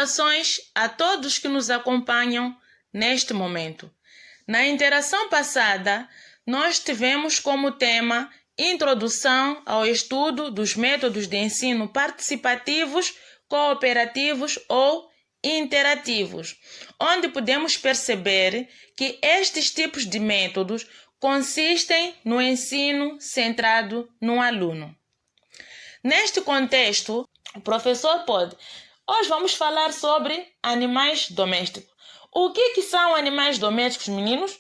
Saudações a todos que nos acompanham neste momento. Na interação passada, nós tivemos como tema Introdução ao estudo dos métodos de ensino participativos, cooperativos ou interativos, onde podemos perceber que estes tipos de métodos consistem no ensino centrado no aluno. Neste contexto, o professor pode... Hoje vamos falar sobre animais domésticos. O que são animais domésticos, meninos?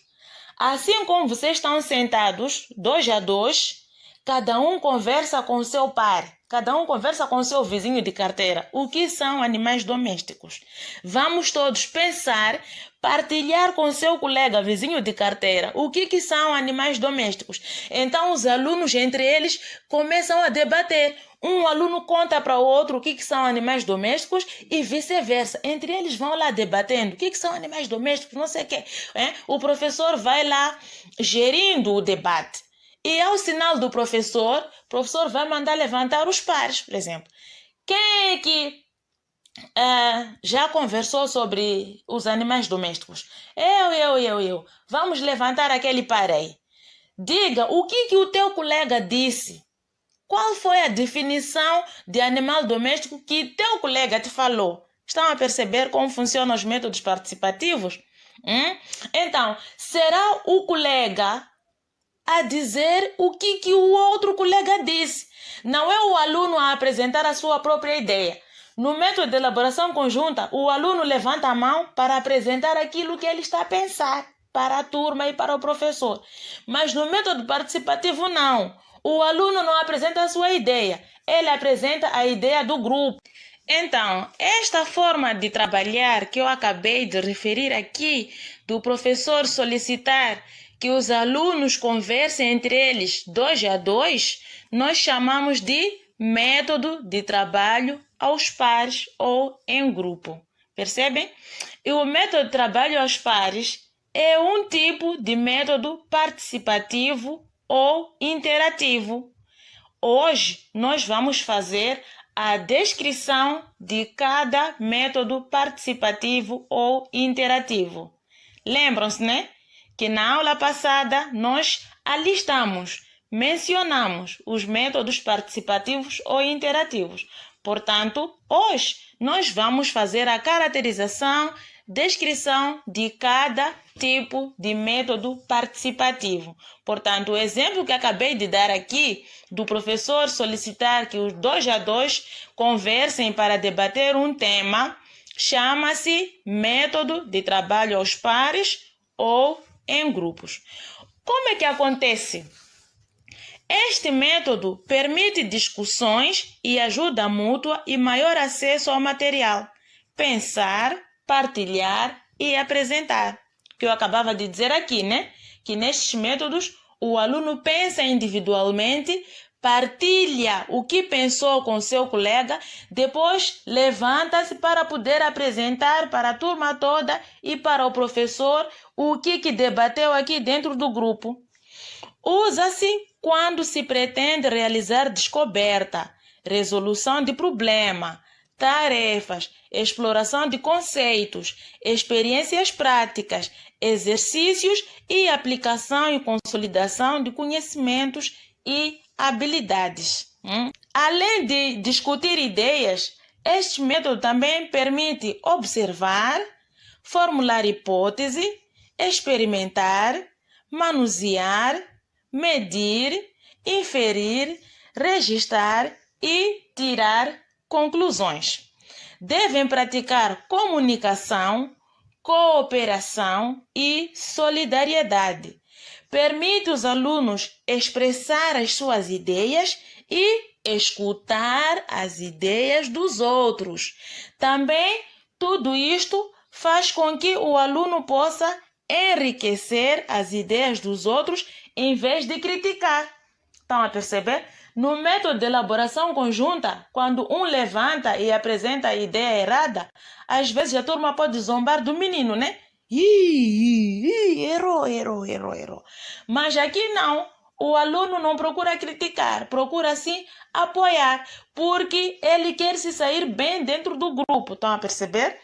Assim como vocês estão sentados, 2 a 2, cada um conversa com o seu par, cada um conversa com o seu vizinho de carteira. O que são animais domésticos? Vamos todos pensar, partilhar com o seu colega vizinho de carteira o que são animais domésticos. Então os alunos entre eles começam a debater. Um aluno conta para o outro o que são animais domésticos e vice-versa. Entre eles vão lá debatendo o que são animais domésticos, não sei o quê. O professor vai lá gerindo o debate. E ao sinal do professor, o professor vai mandar levantar os pares, por exemplo. Quem é que já conversou sobre os animais domésticos? Eu. Vamos levantar aquele par aí. Diga o que o teu colega disse. Qual foi a definição de animal doméstico que teu colega te falou? Estão a perceber como funcionam os métodos participativos? Então, será o colega a dizer o que o outro colega disse. Não é o aluno a apresentar a sua própria ideia. No método de elaboração conjunta, o aluno levanta a mão para apresentar aquilo que ele está a pensar para a turma e para o professor. Mas no método participativo, não. O aluno não apresenta a sua ideia, ele apresenta a ideia do grupo. Então, esta forma de trabalhar que eu acabei de referir aqui, do professor solicitar que os alunos conversem entre eles 2 a 2, nós chamamos de método de trabalho aos pares ou em grupo. Percebem? E o método de trabalho aos pares é um tipo de método participativo ou interativo. Hoje nós vamos fazer a descrição de cada método participativo ou interativo. Lembram-se, né? Que na aula passada nós mencionamos os métodos participativos ou interativos. Portanto, hoje nós vamos fazer a caracterização, descrição de cada tipo de método participativo. Portanto, o exemplo que acabei de dar aqui, do professor solicitar que os 2 a 2 conversem para debater um tema, chama-se método de trabalho aos pares ou em grupos. Como é que acontece? Este método permite discussões e ajuda mútua e maior acesso ao material. Pensar, partilhar e apresentar. Que eu acabava de dizer aqui, né? Que nestes métodos o aluno pensa individualmente, partilha o que pensou com seu colega, depois levanta-se para poder apresentar para a turma toda e para o professor o que debateu aqui dentro do grupo. Usa-se quando se pretende realizar descoberta, resolução de problema, tarefas, exploração de conceitos, experiências práticas, exercícios e aplicação e consolidação de conhecimentos e habilidades. Além de discutir ideias, este método também permite observar, formular hipótese, experimentar, manusear, medir, inferir, registrar e tirar conclusões. Devem praticar comunicação, cooperação e solidariedade. Permite os alunos expressar as suas ideias e escutar as ideias dos outros. Também tudo isto faz com que o aluno possa enriquecer as ideias dos outros em vez de criticar. Estão a perceber? No método de elaboração conjunta, quando um levanta e apresenta a ideia errada, às vezes a turma pode zombar do menino, né? Errou. Mas aqui não. o aluno não procura criticar, procura sim apoiar, porque ele quer se sair bem dentro do grupo, estão a perceber?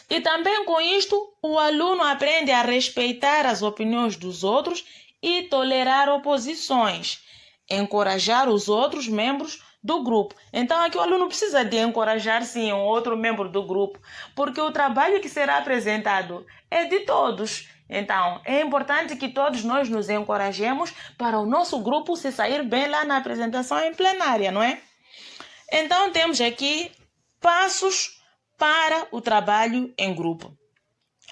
E também com isto, o aluno aprende a respeitar as opiniões dos outros e tolerar oposições, encorajar os outros membros do grupo. Então aqui o aluno precisa de encorajar sim um outro membro do grupo, porque o trabalho que será apresentado é de todos. Então é importante que todos nós nos encorajemos para o nosso grupo se sair bem lá na apresentação em plenária, não é? Então temos aqui passos para o trabalho em grupo.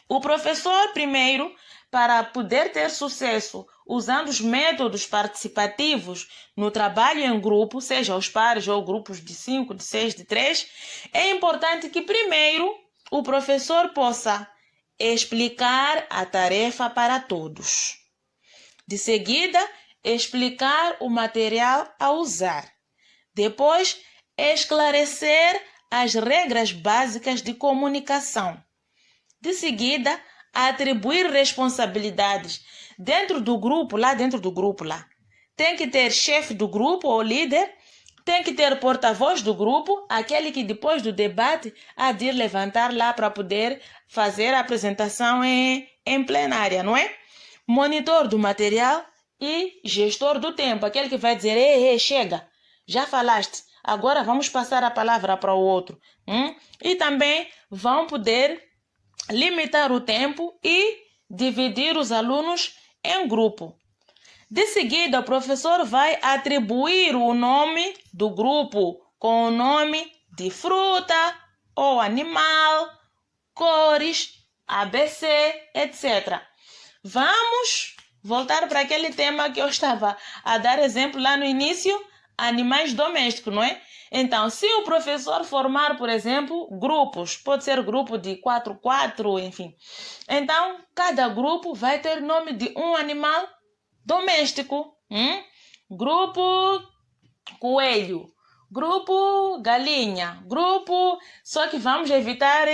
O professor, primeiro, para poder ter sucesso usando os métodos participativos no trabalho em grupo, seja os pares ou grupos de 5, de 6, de 3, é importante que primeiro o professor possa explicar a tarefa para todos. De seguida, explicar o material a usar. Depois, esclarecer as regras básicas de comunicação. De seguida, atribuir responsabilidades dentro do grupo, lá. Tem que ter chefe do grupo ou líder, tem que ter porta-voz do grupo, aquele que depois do debate há de levantar lá para poder fazer a apresentação em plenária, não é? Monitor do material e gestor do tempo, aquele que vai dizer, ei, chega, já falaste, agora vamos passar a palavra para o outro. E também vão poder limitar o tempo e dividir os alunos em grupo. De seguida, o professor vai atribuir o nome do grupo com o nome de fruta ou animal, cores, ABC, etc. Vamos voltar para aquele tema que eu estava a dar exemplo lá no início, animais domésticos, não é? Então, se o professor formar, por exemplo, grupos, pode ser grupo de 4, enfim. Então, cada grupo vai ter nome de um animal doméstico. Grupo coelho, grupo galinha, grupo... Só que vamos evitar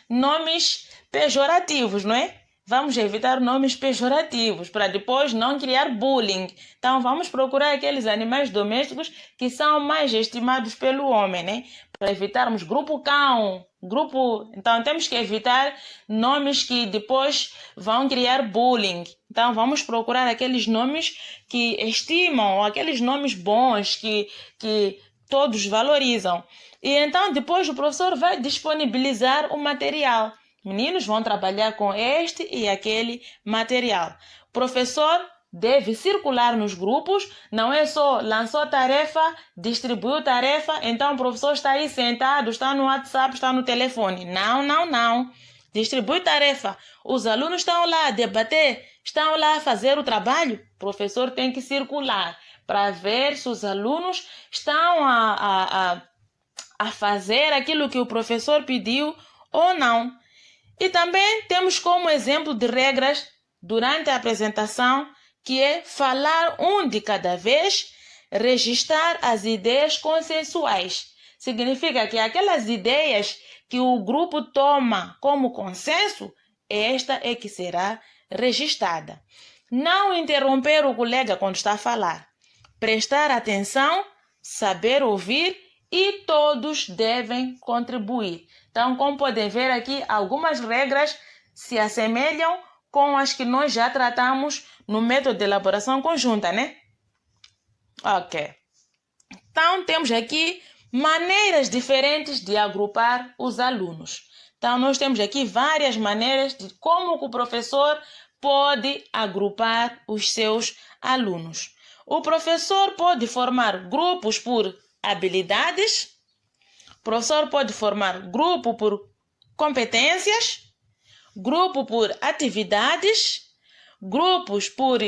nomes pejorativos, não é? Vamos evitar nomes pejorativos para depois não criar bullying. Então, vamos procurar aqueles animais domésticos que são mais estimados pelo homem, né? Para evitarmos grupo cão, grupo... Então, temos que evitar nomes que depois vão criar bullying. Então, vamos procurar aqueles nomes que estimam, ou aqueles nomes bons que todos valorizam. E então, depois o professor vai disponibilizar o material. Meninos vão trabalhar com este e aquele material. O professor deve circular nos grupos, não é só lançou tarefa, distribuiu tarefa, então o professor está aí sentado, está no WhatsApp, está no telefone. Não. Distribui tarefa. Os alunos estão lá a debater, estão lá a fazer o trabalho. O professor tem que circular para ver se os alunos estão a fazer aquilo que o professor pediu ou não. E também temos como exemplo de regras durante a apresentação, que é falar um de cada vez, registrar as ideias consensuais. Significa que aquelas ideias que o grupo toma como consenso, esta é que será registrada. Não interromper o colega quando está a falar. Prestar atenção, saber ouvir e todos devem contribuir. Então, como podem ver aqui, algumas regras se assemelham com as que nós já tratamos no método de elaboração conjunta, né? Ok. Então, temos aqui maneiras diferentes de agrupar os alunos. Então, nós temos aqui várias maneiras de como o professor pode agrupar os seus alunos. O professor pode formar grupos por habilidades. O professor pode formar grupo por competências, grupo por atividades, grupos por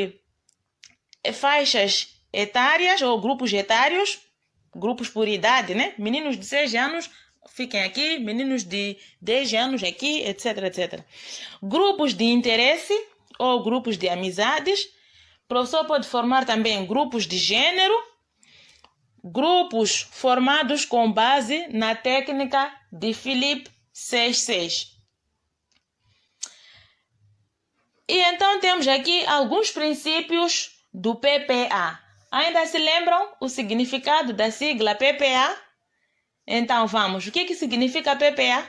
faixas etárias ou grupos etários, grupos por idade, né? Meninos de 6 anos fiquem aqui, meninos de 10 anos aqui, etc. Grupos de interesse ou grupos de amizades. O professor pode formar também grupos de gênero, grupos formados com base na técnica de Philip 6.6. E então temos aqui alguns princípios do PPA. Ainda se lembram o significado da sigla PPA? Então vamos, o que significa PPA?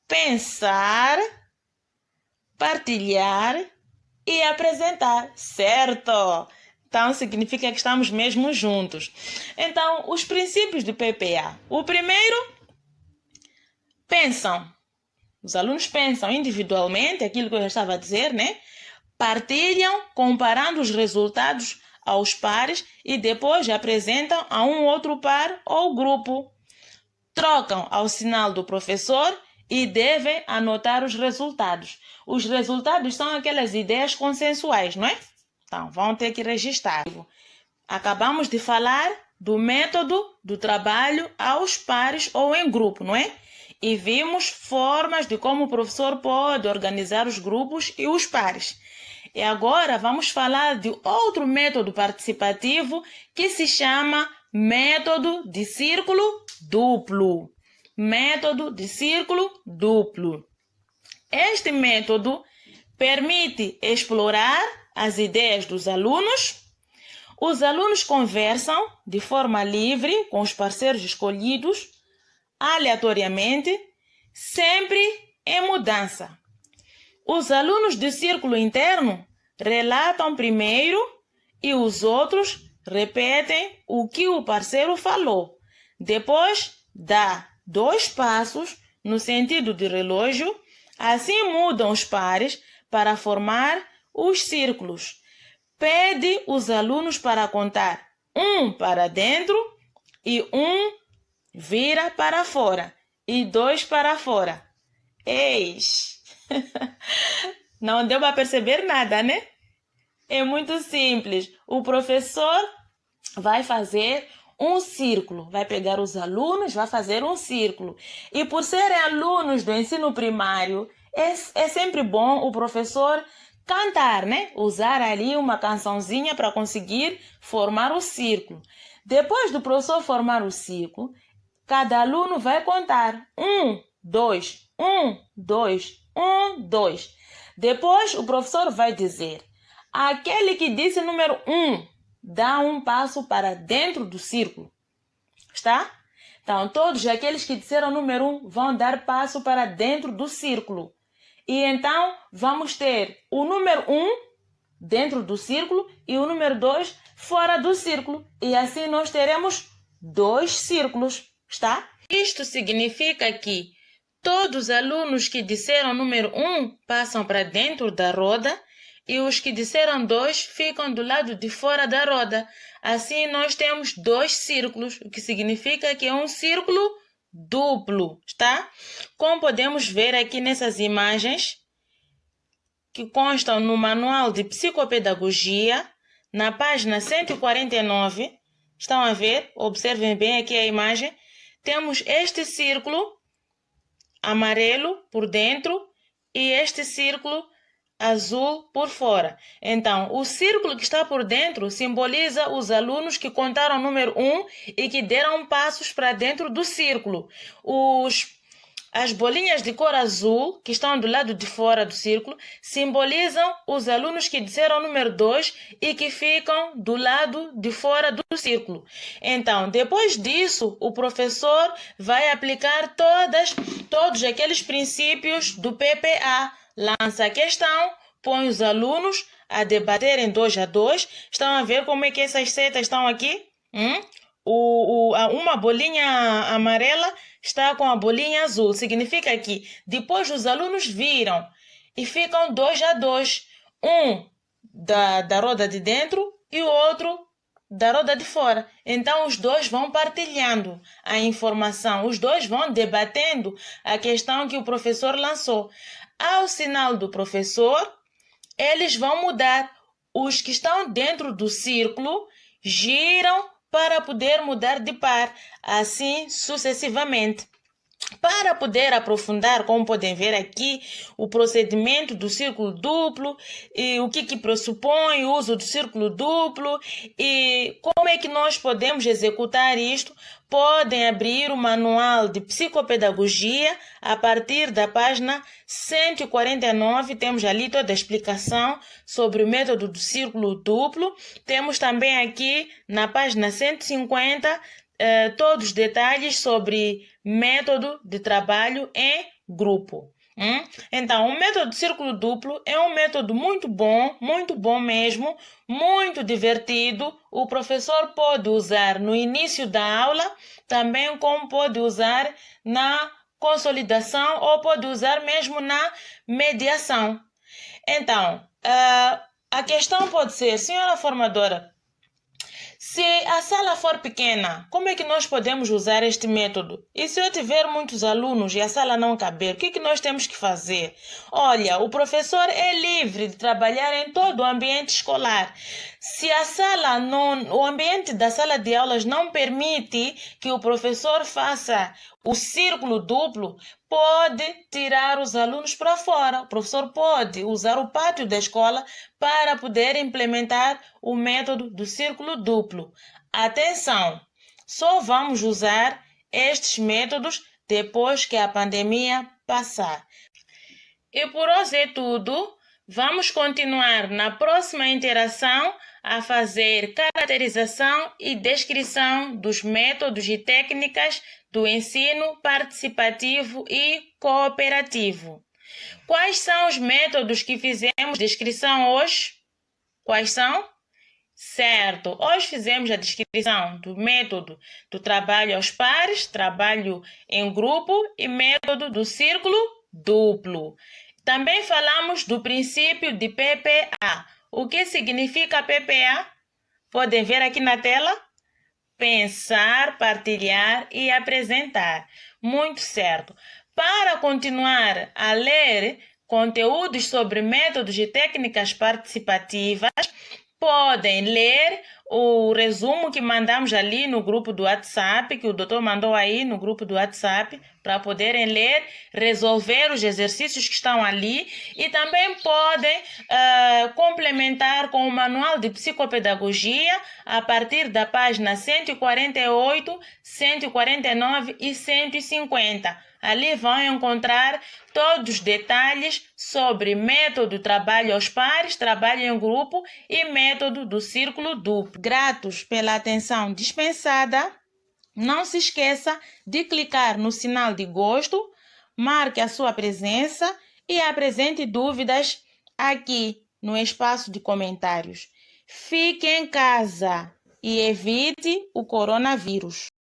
Pensar, partilhar e apresentar, certo? Então significa que estamos mesmo juntos. Então, os princípios do PPA. O primeiro, pensam. Os alunos pensam individualmente, aquilo que eu já estava a dizer, né? Partilham, comparando os resultados aos pares e depois apresentam a um outro par ou grupo. Trocam ao sinal do professor e devem anotar os resultados. Os resultados são aquelas ideias consensuais, não é? Então, vão ter que registrar. Acabamos de falar do método do trabalho aos pares ou em grupo, não é? E vimos formas de como o professor pode organizar os grupos e os pares. E agora vamos falar de outro método participativo que se chama método de círculo duplo. Método de círculo duplo. Este método permite explorar as ideias dos alunos. Os alunos conversam de forma livre com os parceiros escolhidos, aleatoriamente, sempre em mudança. Os alunos do círculo interno relatam primeiro e os outros repetem o que o parceiro falou. Depois, dá 2 passos no sentido de relógio, assim mudam os pares para formar os círculos. Pede os alunos para contar 1 para dentro e 1 vira para fora e 2 para fora. Eis! Não deu para perceber nada, né? É muito simples. O professor vai fazer um círculo, vai pegar os alunos, vai fazer um círculo. E por serem alunos do ensino primário, é sempre bom o professor cantar, né? Usar ali uma cançãozinha para conseguir formar o círculo. Depois do professor formar o círculo, cada aluno vai contar 1, 2, 1, 2, 1, 2. Depois o professor vai dizer: aquele que disse número 1 dá um passo para dentro do círculo. Está? Então, todos aqueles que disseram número 1 vão dar passo para dentro do círculo. E então, vamos ter o número 1 dentro do círculo e o número 2 fora do círculo. E assim nós teremos 2 círculos. Está? Isto significa que todos os alunos que disseram número 1 passam para dentro da roda e os que disseram 2 ficam do lado de fora da roda. Assim, nós temos 2 círculos, o que significa que é um círculo duplo, tá? Como podemos ver aqui nessas imagens, que constam no Manual de Psicopedagogia, na página 149, estão a ver? Observem bem aqui a imagem. Temos este círculo amarelo por dentro e este círculo azul por fora. Então, o círculo que está por dentro simboliza os alunos que contaram o número 1 e que deram passos para dentro do círculo. As bolinhas de cor azul, que estão do lado de fora do círculo, simbolizam os alunos que disseram o número 2 e que ficam do lado de fora do círculo. Então, depois disso, o professor vai aplicar todos aqueles princípios do PPA. Lança a questão, põe os alunos a debaterem 2 a 2. Estão a ver como é que essas setas estão aqui? Uma bolinha amarela está com a bolinha azul. Significa que depois os alunos viram e ficam 2 a 2. Um da roda de dentro e o outro da roda de fora. Então, os dois vão partilhando a informação. Os dois vão debatendo a questão que o professor lançou. Ao sinal do professor, eles vão mudar. Os que estão dentro do círculo giram para poder mudar de par, assim sucessivamente. Para poder aprofundar, como podem ver aqui, o procedimento do círculo duplo e o que pressupõe o uso do círculo duplo e como é que nós podemos executar isto, podem abrir o manual de psicopedagogia a partir da página 149. Temos ali toda a explicação sobre o método do círculo duplo. Temos também aqui na página 150 todos os detalhes sobre método de trabalho em grupo. Então, o método de círculo duplo é um método muito bom mesmo, muito divertido. O professor pode usar no início da aula, também como pode usar na consolidação ou pode usar mesmo na mediação. Então, a questão pode ser, senhora formadora, se a sala for pequena, como é que nós podemos usar este método? E se eu tiver muitos alunos e a sala não caber, o que nós temos que fazer? Olha, o professor é livre de trabalhar em todo o ambiente escolar. Se o ambiente da sala de aulas não permite que o professor faça o círculo duplo, pode tirar os alunos para fora. O professor pode usar o pátio da escola para poder implementar o método do círculo duplo. Atenção, só vamos usar estes métodos depois que a pandemia passar. E por hoje é tudo. Vamos continuar na próxima interação a fazer caracterização e descrição dos métodos e técnicas do ensino participativo e cooperativo. Quais são os métodos que fizemos descrição hoje? Quais são? Certo, hoje fizemos a descrição do método do trabalho aos pares, trabalho em grupo e método do círculo duplo. Também falamos do princípio de PPA. O que significa PPA? Podem ver aqui na tela? Pensar, partilhar e apresentar. Muito certo. Para continuar a ler conteúdos sobre métodos e técnicas participativas, podem ler o resumo que mandamos ali no grupo do WhatsApp, que o doutor mandou aí no grupo do WhatsApp, para poderem ler, resolver os exercícios que estão ali e também podem complementar com o manual de psicopedagogia a partir da página 148, 149 e 150. Ali vão encontrar todos os detalhes sobre método de trabalho aos pares, trabalho em grupo e método do círculo duplo. Gratos pela atenção dispensada. Não se esqueça de clicar no sinal de gosto, marque a sua presença e apresente dúvidas aqui no espaço de comentários. Fique em casa e evite o coronavírus.